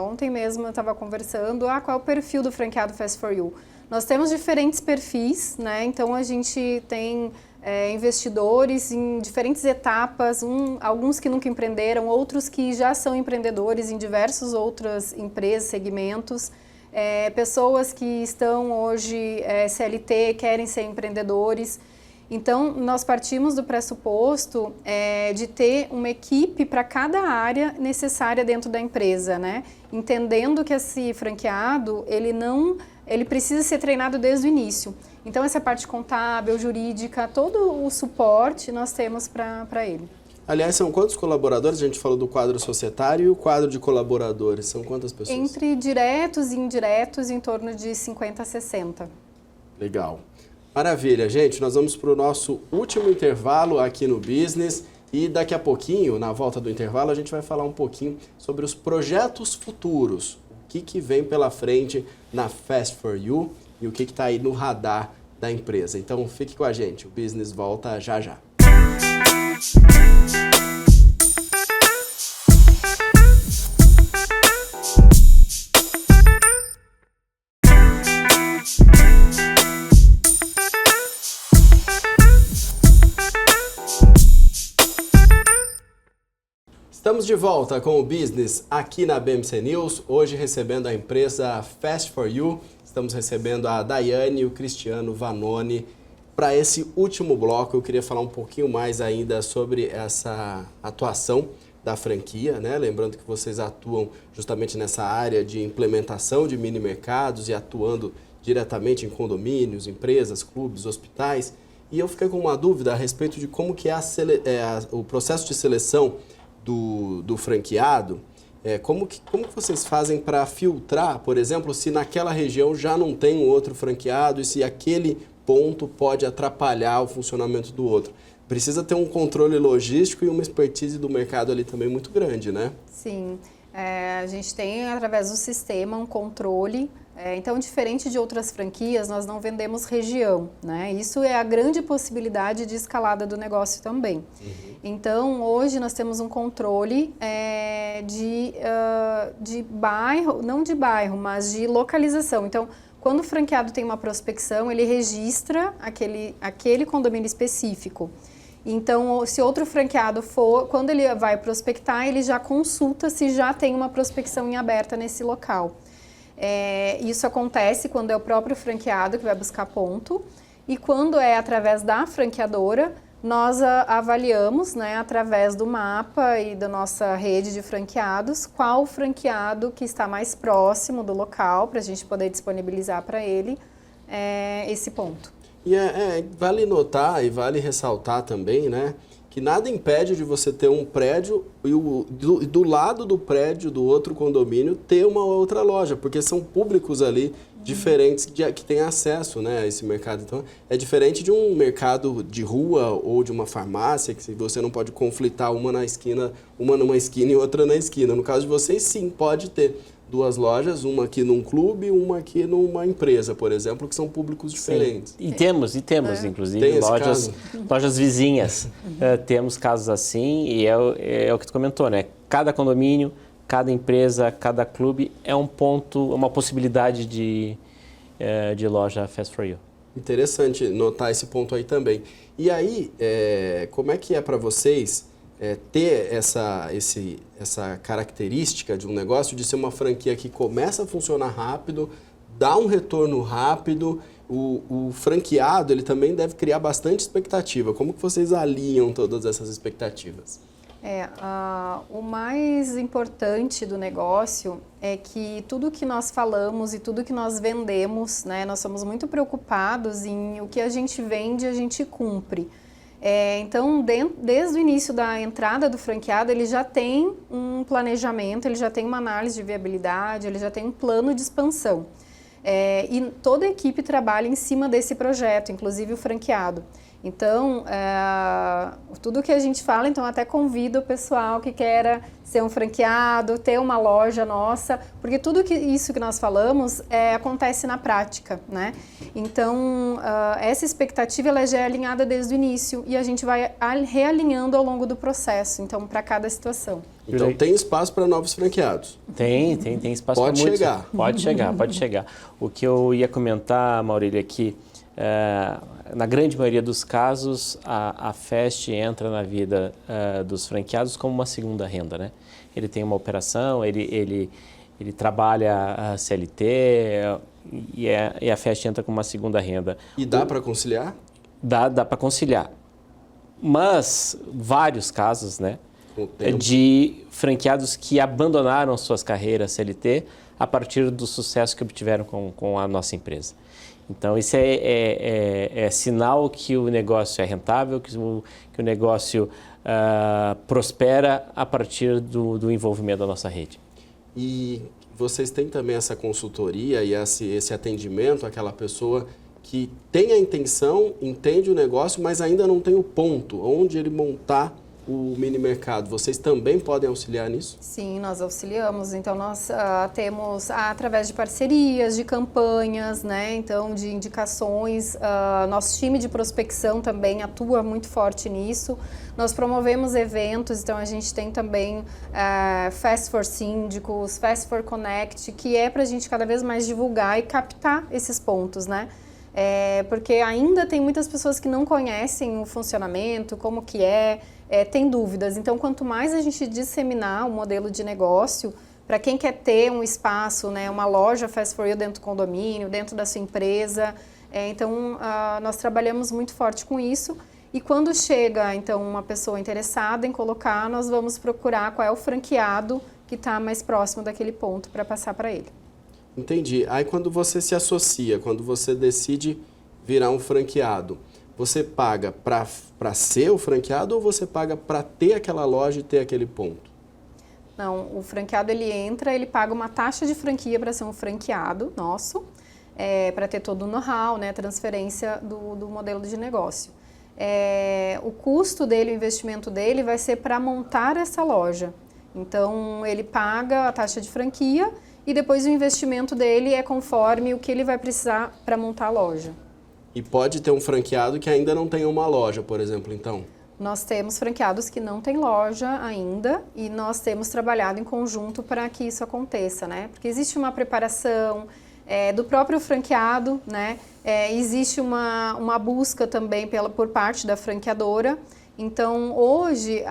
[SPEAKER 2] ontem mesmo eu estava conversando, qual é o perfil do franqueado Fast For You? Nós temos diferentes perfis, né, então a gente tem investidores em diferentes etapas, alguns que nunca empreenderam, outros que já são empreendedores em diversas outras empresas, segmentos, pessoas que estão hoje CLT, querem ser empreendedores. Então, nós partimos do pressuposto de ter uma equipe para cada área necessária dentro da empresa, né? Entendendo que esse franqueado, ele precisa ser treinado desde o início. Então, essa parte contábil, jurídica, todo o suporte nós temos para ele.
[SPEAKER 1] Aliás, são quantos colaboradores? A gente falou do quadro societário e o quadro de colaboradores. São quantas pessoas?
[SPEAKER 2] Entre diretos e indiretos, em torno de 50 a 60.
[SPEAKER 1] Legal. Maravilha, gente. Nós vamos para o nosso último intervalo aqui no Business e daqui a pouquinho, na volta do intervalo, a gente vai falar um pouquinho sobre os projetos futuros. O que vem pela frente na Fast For You e o que está aí no radar da empresa. Então, fique com a gente. O Business volta já já. Estamos de volta com o Business aqui na BMC News, hoje recebendo a empresa Fast For You. Estamos recebendo a Daiane e o Cristiano Vanoni. Para esse último bloco, eu queria falar um pouquinho mais ainda sobre essa atuação da franquia, né? Lembrando que vocês atuam justamente nessa área de implementação de mini mercados e atuando diretamente em condomínios, empresas, clubes, hospitais. E eu fiquei com uma dúvida a respeito de como que é o processo de seleção do franqueado. Como que vocês fazem para filtrar, por exemplo, se naquela região já não tem um outro franqueado e se aquele ponto pode atrapalhar o funcionamento do outro? Precisa ter um controle logístico e uma expertise do mercado ali também muito grande, né?
[SPEAKER 2] Sim, a gente tem através do sistema um controle. Então, diferente de outras franquias, nós não vendemos região, né? Isso é a grande possibilidade de escalada do negócio também. Uhum. Então, hoje nós temos um controle de bairro, não de bairro, mas de localização. Então, quando o franqueado tem uma prospecção, ele registra aquele condomínio específico. Então, se outro franqueado for, quando ele vai prospectar, ele já consulta se já tem uma prospecção em aberta nesse local. Isso acontece quando é o próprio franqueado que vai buscar ponto, e quando é através da franqueadora, nós avaliamos, né, através do mapa e da nossa rede de franqueados, qual franqueado que está mais próximo do local para a gente poder disponibilizar para ele esse ponto.
[SPEAKER 1] E vale notar e vale ressaltar também, né, que nada impede de você ter um prédio e do lado do prédio do outro condomínio ter uma outra loja, porque são públicos ali diferentes que têm acesso, né, a esse mercado. Então, é diferente de um mercado de rua ou de uma farmácia, que você não pode conflitar uma numa esquina e outra na esquina. No caso de vocês, sim, pode ter duas lojas, uma aqui num clube e uma aqui numa empresa, por exemplo, que são públicos diferentes.
[SPEAKER 3] Sim. E temos inclusive, lojas vizinhas. Temos casos assim e é o que tu comentou, né? Cada condomínio, cada empresa, cada clube é um ponto, uma possibilidade de loja Fast For You. Interessante notar esse ponto aí também. E aí, como é que é para vocês ter essa característica de um negócio de ser uma franquia que começa a funcionar rápido, dá um retorno rápido? O franqueado, ele também deve criar bastante expectativa. Como que vocês alinham todas essas expectativas?
[SPEAKER 2] O mais importante do negócio é que tudo que nós falamos e tudo que nós vendemos, né, nós somos muito preocupados em o que a gente vende, a gente cumpre. Então, desde o início da entrada do franqueado, ele já tem um planejamento, ele já tem uma análise de viabilidade, ele já tem um plano de expansão. E toda a equipe trabalha em cima desse projeto, inclusive o franqueado. Então, tudo que a gente fala, então até convido o pessoal que queira ser um franqueado, ter uma loja nossa, porque tudo isso que nós falamos acontece na prática, né? Então, essa expectativa ela já é alinhada desde o início e a gente vai realinhando ao longo do processo, então, para cada situação.
[SPEAKER 1] Então, tem espaço para novos franqueados?
[SPEAKER 3] Tem espaço para muitos.
[SPEAKER 1] Pode chegar.
[SPEAKER 3] Pode chegar. O que eu ia comentar, Maurílio, aqui, na grande maioria dos casos, a Fest entra na vida dos franqueados como uma segunda renda, né? Ele tem uma operação, ele trabalha CLT e a Fest entra como uma segunda renda.
[SPEAKER 1] E dá para conciliar?
[SPEAKER 3] Dá para conciliar. Mas vários casos, né? De franqueados que abandonaram suas carreiras CLT a partir do sucesso que obtiveram com a nossa empresa. Então, isso é sinal que o negócio é rentável, que o negócio prospera a partir do envolvimento da nossa rede.
[SPEAKER 1] E vocês têm também essa consultoria e esse atendimento àquela pessoa que tem a intenção, entende o negócio, mas ainda não tem o ponto onde ele montar o mini mercado. Vocês também podem auxiliar nisso?
[SPEAKER 2] Sim, nós auxiliamos. Então, nós temos, através de parcerias, de campanhas, né? Então, de indicações. Nosso time de prospecção também atua muito forte nisso. Nós promovemos eventos, então a gente tem também Fast for Síndicos, Fast for Connect, que é para a gente cada vez mais divulgar e captar esses pontos, né? Porque ainda tem muitas pessoas que não conhecem o funcionamento, como que tem dúvidas. Então, quanto mais a gente disseminar o modelo de negócio, para quem quer ter um espaço, né, uma loja Fast for You dentro do condomínio, dentro da sua empresa, então nós trabalhamos muito forte com isso. E quando chega, então, uma pessoa interessada em colocar, nós vamos procurar qual é o franqueado que está mais próximo daquele ponto para passar para ele.
[SPEAKER 1] Entendi. Aí quando você se associa, quando você decide virar um franqueado, você paga para ser o franqueado ou você paga para ter aquela loja e ter aquele ponto?
[SPEAKER 2] Não, o franqueado ele entra, ele paga uma taxa de franquia para ser um franqueado nosso, para ter todo o know-how, né, transferência do modelo de negócio. O custo dele, o investimento dele vai ser para montar essa loja. Então, ele paga a taxa de franquia e depois o investimento dele é conforme o que ele vai precisar para montar a loja.
[SPEAKER 1] E pode ter um franqueado que ainda não tem uma loja, por exemplo, então?
[SPEAKER 2] Nós temos franqueados que não têm loja ainda e nós temos trabalhado em conjunto para que isso aconteça, né? Porque existe uma preparação do próprio franqueado, né? Existe uma busca também por parte da franqueadora. Então, hoje,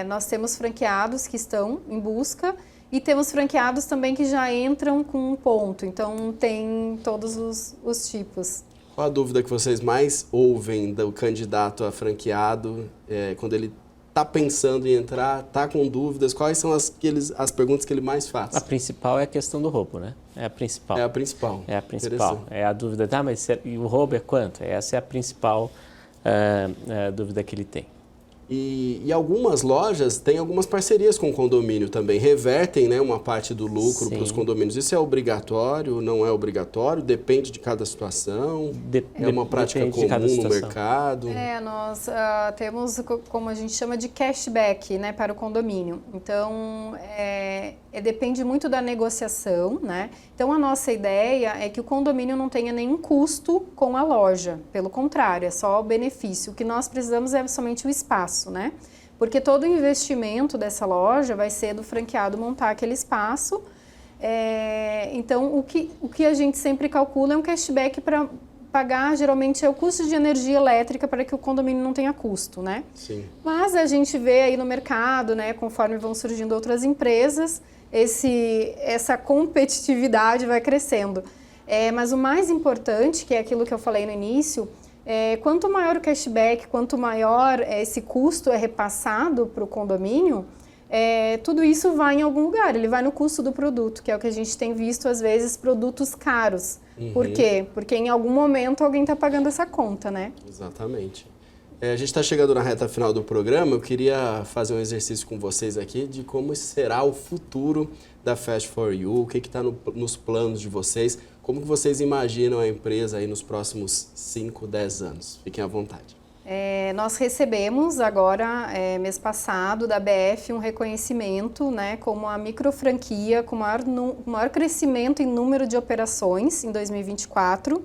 [SPEAKER 2] nós temos franqueados que estão em busca e temos franqueados também que já entram com um ponto. Então, tem todos os tipos.
[SPEAKER 1] Qual a dúvida que vocês mais ouvem do candidato a franqueado quando ele está pensando em entrar, está com dúvidas? Quais são as perguntas que ele mais faz?
[SPEAKER 3] A principal é a questão do roubo, né? É a principal.
[SPEAKER 1] É a principal.
[SPEAKER 3] É a principal. É a dúvida, mas e o roubo é quanto? Essa é a principal dúvida que ele tem.
[SPEAKER 1] E algumas lojas têm algumas parcerias com o condomínio também, revertem, né, uma parte do lucro para os condomínios. Isso é obrigatório, não é obrigatório? Depende de cada situação? É uma prática comum no mercado?
[SPEAKER 2] Nós temos, como a gente chama, de cashback, né, para o condomínio. Então, depende muito da negociação, né? Então, a nossa ideia é que o condomínio não tenha nenhum custo com a loja. Pelo contrário, é só o benefício. O que nós precisamos é somente o espaço, né? Porque todo o investimento dessa loja vai ser do franqueado montar aquele espaço. Então, o que a gente sempre calcula é um cashback para pagar, geralmente, é o custo de energia elétrica para que o condomínio não tenha custo, né?
[SPEAKER 1] Sim.
[SPEAKER 2] Mas a gente vê aí no mercado, né, conforme vão surgindo outras empresas, essa competitividade vai crescendo. Mas o mais importante, que é aquilo que eu falei no início, quanto maior o cashback, quanto maior esse custo é repassado para o condomínio, tudo isso vai em algum lugar, ele vai no custo do produto, que é o que a gente tem visto, às vezes, produtos caros. Por quê? Porque em algum momento alguém está pagando essa conta, né?
[SPEAKER 1] Exatamente. A gente está chegando na reta final do programa, eu queria fazer um exercício com vocês aqui de como será o futuro da Fast For You, o que está nos planos de vocês, como que vocês imaginam a empresa aí nos próximos 5, 10 anos. Fiquem à vontade.
[SPEAKER 2] Nós recebemos agora, mês passado, da BF um reconhecimento, né, como a microfranquia com maior crescimento em número de operações em 2024.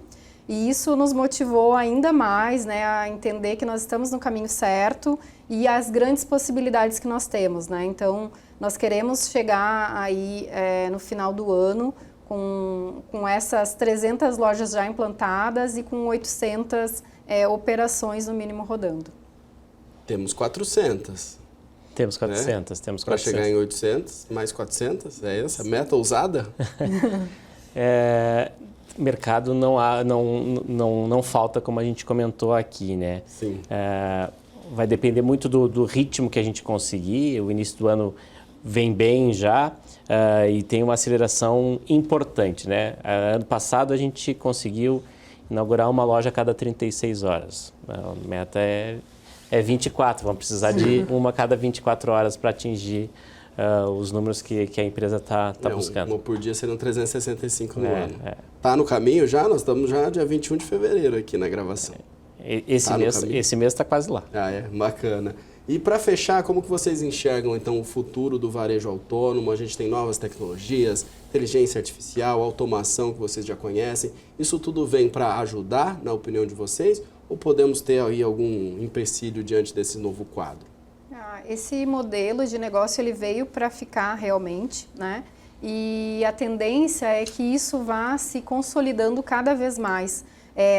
[SPEAKER 2] E isso nos motivou ainda mais, né, a entender que nós estamos no caminho certo e as grandes possibilidades que nós temos, né? Então, nós queremos chegar aí no final do ano com essas 300 lojas já implantadas e com 800 operações no mínimo rodando.
[SPEAKER 1] Temos 400.
[SPEAKER 3] Temos 400, né? Temos 400.
[SPEAKER 1] Para chegar em 800, mais 400, é essa? Meta ousada?
[SPEAKER 3] Mercado não falta, como a gente comentou aqui, né?
[SPEAKER 1] Sim.
[SPEAKER 3] Vai depender muito do ritmo que a gente conseguir. O início do ano vem bem já e tem uma aceleração importante, né? Ano passado a gente conseguiu inaugurar uma loja a cada 36 horas. A meta é 24, vamos precisar de uma a cada 24 horas para atingir os números que a empresa está buscando.
[SPEAKER 1] Uma por dia seriam 365 no ano. Está no caminho já? Nós estamos já dia 21 de fevereiro aqui na gravação.
[SPEAKER 3] Esse mês está quase lá.
[SPEAKER 1] Bacana. E para fechar, como que vocês enxergam então o futuro do varejo autônomo? A gente tem novas tecnologias, inteligência artificial, automação que vocês já conhecem. Isso tudo vem para ajudar, na opinião de vocês? Ou podemos ter aí algum empecilho diante desse novo quadro?
[SPEAKER 2] Esse modelo de negócio ele veio para ficar realmente, né? E a tendência é que isso vá se consolidando cada vez mais.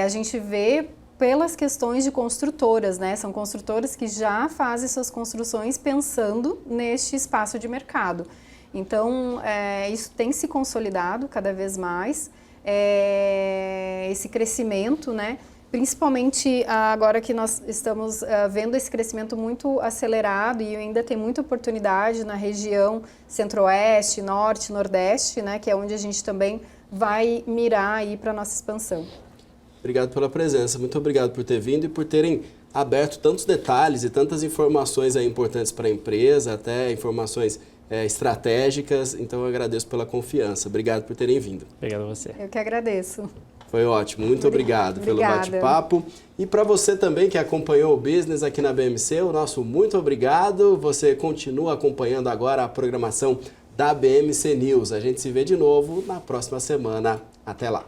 [SPEAKER 2] A gente vê pelas questões de construtoras, né? São construtoras que já fazem suas construções pensando neste espaço de mercado. Então, isso tem se consolidado cada vez mais, esse crescimento, né? Principalmente agora que nós estamos vendo esse crescimento muito acelerado e ainda tem muita oportunidade na região centro-oeste, norte, nordeste, né, que é onde a gente também vai mirar aí para a nossa expansão.
[SPEAKER 1] Obrigado pela presença, muito obrigado por ter vindo e por terem aberto tantos detalhes e tantas informações aí importantes para a empresa, até informações estratégicas, então eu agradeço pela confiança. Obrigado por terem vindo.
[SPEAKER 3] Obrigado a você.
[SPEAKER 2] Eu que agradeço.
[SPEAKER 1] Foi ótimo, muito obrigado pelo bate-papo. E para você também que acompanhou o Business aqui na BMC, o nosso muito obrigado. Você continua acompanhando agora a programação da BMC News. A gente se vê de novo na próxima semana. Até lá.